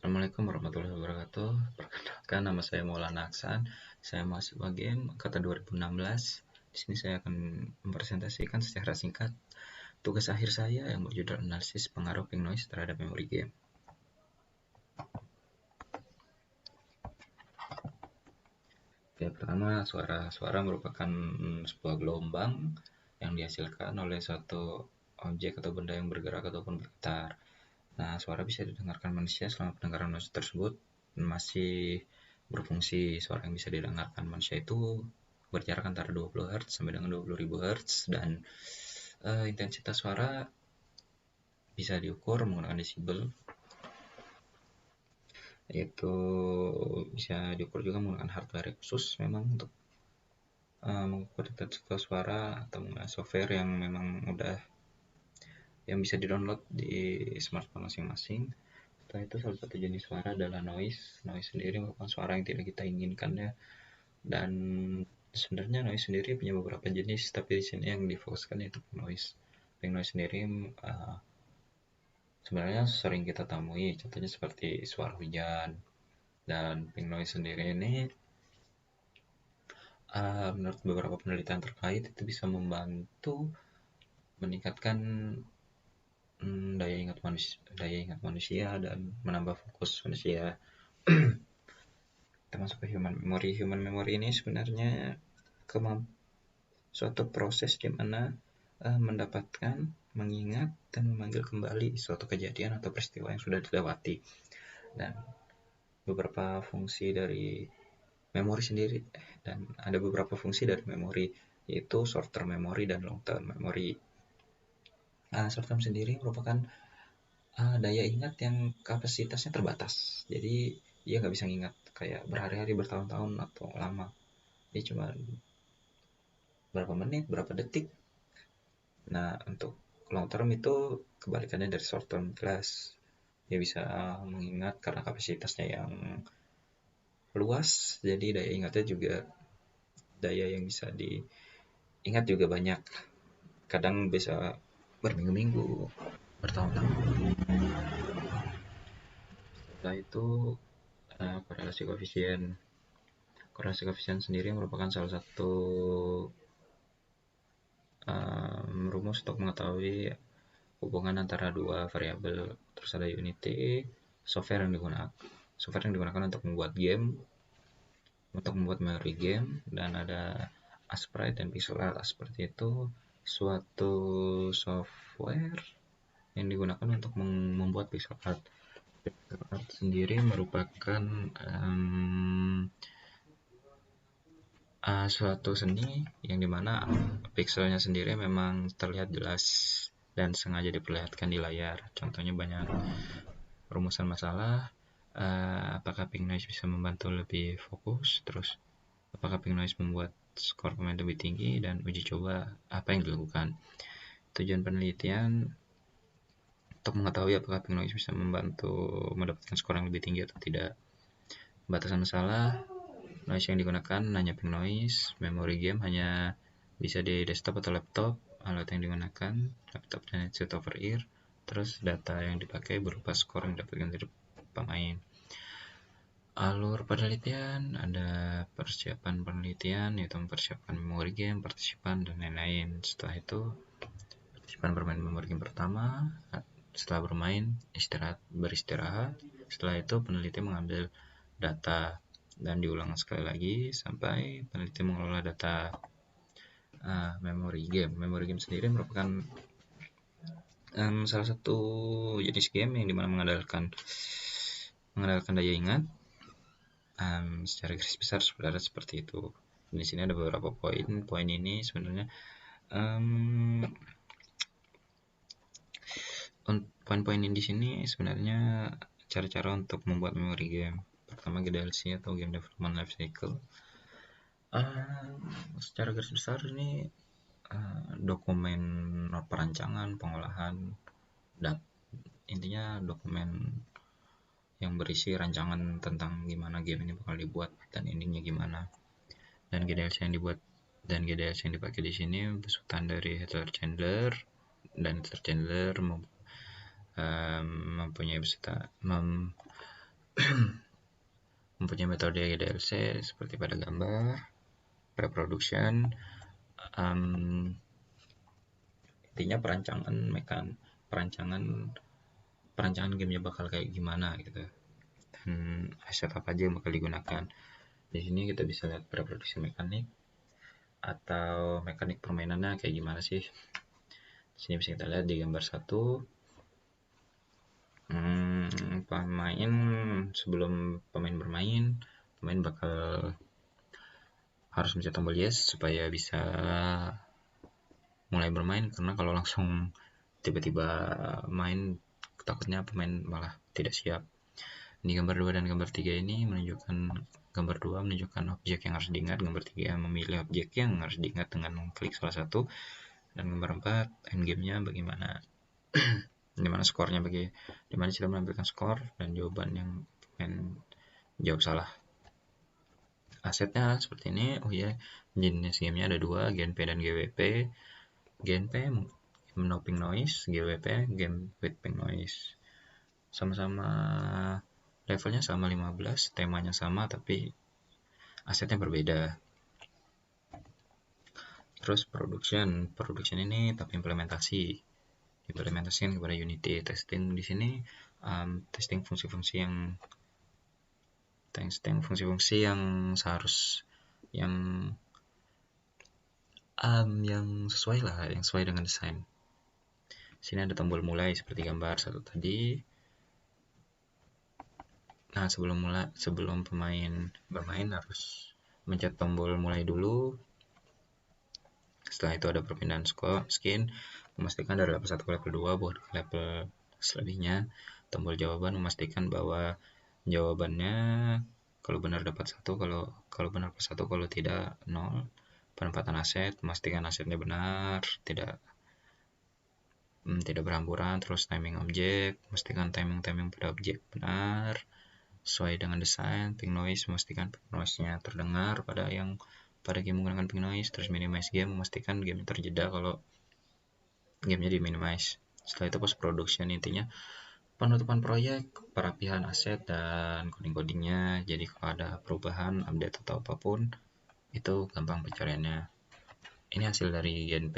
Assalamualaikum warahmatullahi wabarakatuh. Perkenalkan, nama saya Maulana Aksan. Saya mahasiswa game angkatan 2016. Di sini saya akan mempresentasikan secara singkat tugas akhir saya yang berjudul analisis pengaruh ping noise terhadap memori game. Oke, pertama, suara merupakan sebuah gelombang yang dihasilkan oleh suatu objek atau benda yang bergerak ataupun bergetar. Nah, suara bisa didengarkan manusia selama pendengaran manusia tersebut masih berfungsi. Suara yang bisa didengarkan manusia itu berjarak antara 20 Hz sampai dengan 20.000 Hz dan intensitas suara bisa diukur menggunakan desibel, yaitu bisa diukur juga menggunakan hardware khusus memang untuk mengukur intensitas suara atau menggunakan software yang memang udah yang bisa di-download di smartphone masing-masing. Setelah itu salah satu jenis suara adalah noise. Noise sendiri merupakan suara yang tidak kita inginkan ya. Dan sebenarnya noise sendiri punya beberapa jenis, tapi di sini yang difokuskan yaitu pink noise. Pink noise sendiri sebenarnya sering kita temui, contohnya seperti suara hujan. Dan pink noise sendiri ini menurut beberapa penelitian terkait itu bisa membantu meningkatkan daya ingat manusia dan menambah fokus manusia. Kita masuk ke human memory. Human memory ini sebenarnya suatu proses di mana mendapatkan, mengingat, dan memanggil kembali suatu kejadian atau peristiwa yang sudah dilewati. Dan beberapa fungsi dari memori sendiri, dan ada beberapa fungsi dari memori, yaitu short term memory dan long term memory. Short term sendiri merupakan daya ingat yang kapasitasnya terbatas. Jadi dia nggak bisa ingat kayak berhari-hari, bertahun-tahun atau lama. Dia cuma berapa menit, berapa detik. Nah, untuk long term itu kebalikannya dari short term jelas. Dia bisa mengingat karena kapasitasnya yang luas, jadi daya ingatnya juga, daya yang bisa diingat juga banyak. Kadang bisa berminggu-minggu, bertahun-tahun. Setelah itu korelasi koefisien. Korelasi koefisien sendiri merupakan salah satu rumus untuk mengetahui hubungan antara dua variabel. Terus ada unity, software yang digunakan untuk membuat game, untuk membuat memory game, dan ada Sprite dan pixel art. Seperti itu suatu software yang digunakan untuk membuat pixel art. Pixel art sendiri merupakan suatu seni yang dimana pixelnya sendiri memang terlihat jelas dan sengaja diperlihatkan di layar. Contohnya banyak rumusan masalah, apakah pink noise bisa membantu lebih fokus, terus apakah pink noise membuat skor pemain lebih tinggi, dan uji coba apa yang dilakukan. Tujuan penelitian untuk mengetahui apakah pink noise bisa membantu mendapatkan skor yang lebih tinggi atau tidak. Batasan masalah, noise yang digunakan hanya pink noise, memory game hanya bisa di desktop atau laptop, alat yang digunakan laptop dan headset over ear, terus data yang dipakai berupa skor yang didapatkan dari pemain. Alur penelitian, ada persiapan penelitian, yaitu mempersiapkan memory game, partisipan, dan lain-lain. Setelah itu, partisipan bermain memory game pertama. Setelah bermain, beristirahat. Setelah itu, peneliti mengambil data dan diulang sekali lagi sampai peneliti mengelola data memory game. Memory game sendiri merupakan salah satu jenis game yang dimana mengandalkan daya ingat. Secara garis besar sebenarnya seperti itu. Di sini ada beberapa poin. Poin ini sebenarnya poin-poin di sini sebenarnya cara-cara untuk membuat memory game. Pertama, GDLC atau Game Development Life Cycle. Secara garis besar ini dokumen perancangan, pengolahan, dan intinya dokumen yang berisi rancangan tentang gimana game ini bakal dibuat dan endingnya gimana. Dan GDLC yang dipakai di sini besutan dari Heather Chandler, dan Heather Chandler mempunyai mempunyai metode DLC seperti pada gambar, pre-production, intinya perancangan gamenya bakal kayak gimana gitu, dan aset apa aja yang bakal digunakan. Di sini kita bisa lihat pre-production mekanik atau mekanik permainannya kayak gimana sih. Di sini bisa kita lihat di gambar 1. Sebelum pemain bermain, pemain bakal harus mencet tombol yes supaya bisa mulai bermain, karena kalau langsung tiba-tiba main takutnya pemain malah tidak siap. Di gambar 2 dan gambar 3 ini gambar 2 menunjukkan objek yang harus diingat, gambar 3 memilih objek yang harus diingat dengan mengklik salah satu, dan gambar 4 endgame-nya bagaimana. Dimana skornya dimana kita menampilkan skor dan jawaban yang pemain jawab salah. Asetnya seperti ini. Oh ya, jenis gamenya ada 2, GNP dan GWP. GNP game no ping noise, GWP game with ping noise. Sama-sama levelnya sama 15, temanya sama tapi asetnya berbeda. Terus production ini tapi implementasikan kepada Unity. Testing di sini testing fungsi-fungsi yang sesuai dengan desain. Sini ada tombol mulai seperti gambar 1 tadi. Nah, sebelum pemain bermain harus mencet tombol mulai dulu. Setelah itu ada perpindahan skin, memastikan dari level 1 ke level 2 buat ke level selebihnya. Tombol jawaban memastikan bahwa jawabannya kalau benar dapat 1, kalau benar dapat 1, kalau tidak 0. Penempatan aset, memastikan asetnya benar, tidak berhamburan. Terus timing objek, memastikan timing pada objek benar sesuai dengan desain. Ping noise, memastikan ping noise-nya terdengar pada game menggunakan ping noise. Terus minimize game, memastikan game terjeda kalau gamenya di-minimize. Setelah itu post production, intinya penutupan proyek, perapihan aset, dan coding-codingnya. Jadi kalau ada perubahan, update atau apapun, itu gampang pencariannya. Ini hasil dari GNP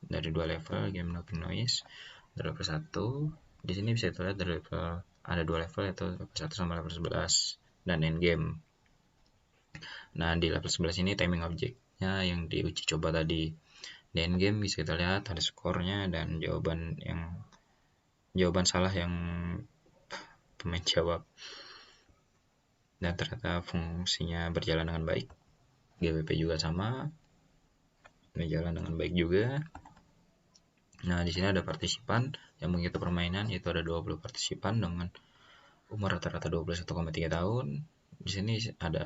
dari 2 level game no ping noise. Dari level 1 di sini bisa terlihat dari level ada 2 level, yaitu level 1 sama level 11 dan endgame. Nah, di level 11 ini timing objeknya yang diuji coba tadi. Di endgame bisa kita lihat ada skornya dan jawaban salah yang pemain jawab, dan ternyata fungsinya berjalan dengan baik. GWP juga sama, berjalan dengan baik juga. Nah, di sini ada partisipan yang mengikuti permainan, yaitu ada 20 partisipan dengan umur rata-rata 21,3 tahun. Di sini ada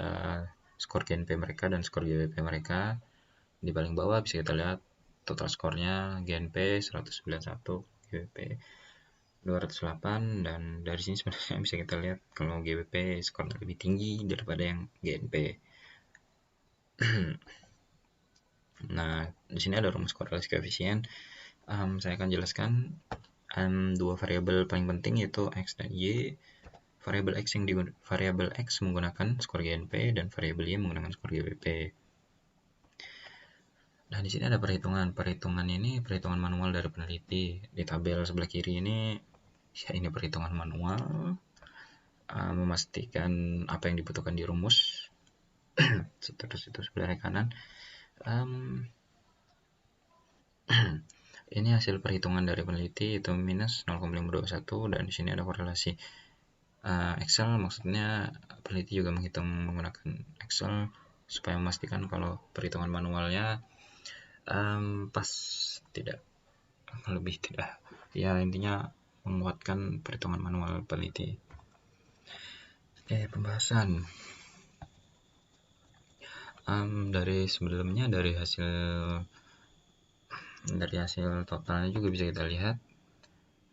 skor GNP mereka dan skor GWP mereka. Di paling bawah bisa kita lihat total skornya, GNP 191, GWP 208, dan dari sini sebenarnya bisa kita lihat kalau GWP skornya lebih tinggi daripada yang GNP. Nah, di sini ada rumus korelasi koefisien. Saya akan jelaskan 2 variabel paling penting, yaitu X dan Y. Variabel X menggunakan skor GNP dan variabel Y menggunakan skor GWP. Nah, di sini ada perhitungan. Perhitungan ini perhitungan manual dari peneliti. Di tabel sebelah kiri ini, ya ini perhitungan manual, memastikan apa yang dibutuhkan di rumus. Terus itu sebelah kanan. Ini hasil perhitungan dari peneliti, itu minus 0,521, dan di sini ada korelasi Excel. Maksudnya peneliti juga menggunakan Excel supaya memastikan kalau perhitungan manualnya pas, lebih tidak, ya intinya menguatkan perhitungan manual peneliti. Oke, pembahasan dari sebelumnya, dari hasil totalnya juga bisa kita lihat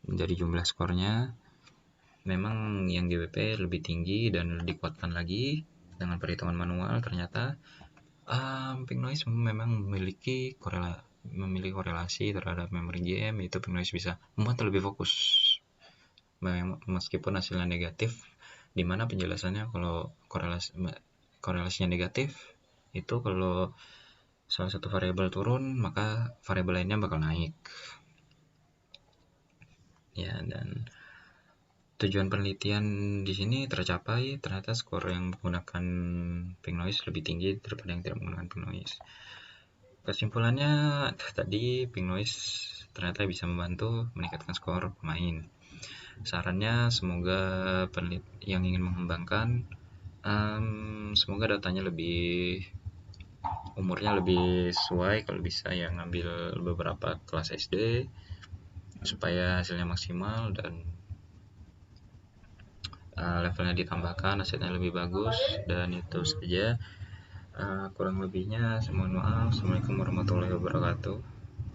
dari jumlah skornya, memang yang GWP lebih tinggi dan dikuatkan lagi dengan perhitungan manual. Ternyata ping noise memang memiliki korelasi terhadap memory game, yaitu ping noise bisa membuat lebih fokus meskipun hasilnya negatif dimana penjelasannya kalau korelasinya negatif itu kalau salah satu variabel turun maka variabel lainnya bakal naik ya. Dan tujuan penelitian di sini tercapai, ternyata skor yang menggunakan pink noise lebih tinggi daripada yang tidak menggunakan pink noise. Kesimpulannya tadi, pink noise ternyata bisa membantu meningkatkan skor pemain. Sarannya semoga yang ingin mengembangkan semoga datanya umurnya lebih sesuai, kalau bisa yang ngambil beberapa kelas SD supaya hasilnya maksimal dan levelnya ditambahkan, hasilnya lebih bagus. Dan itu saja, kurang lebihnya saya mohon maaf. Assalamualaikum warahmatullahi wabarakatuh.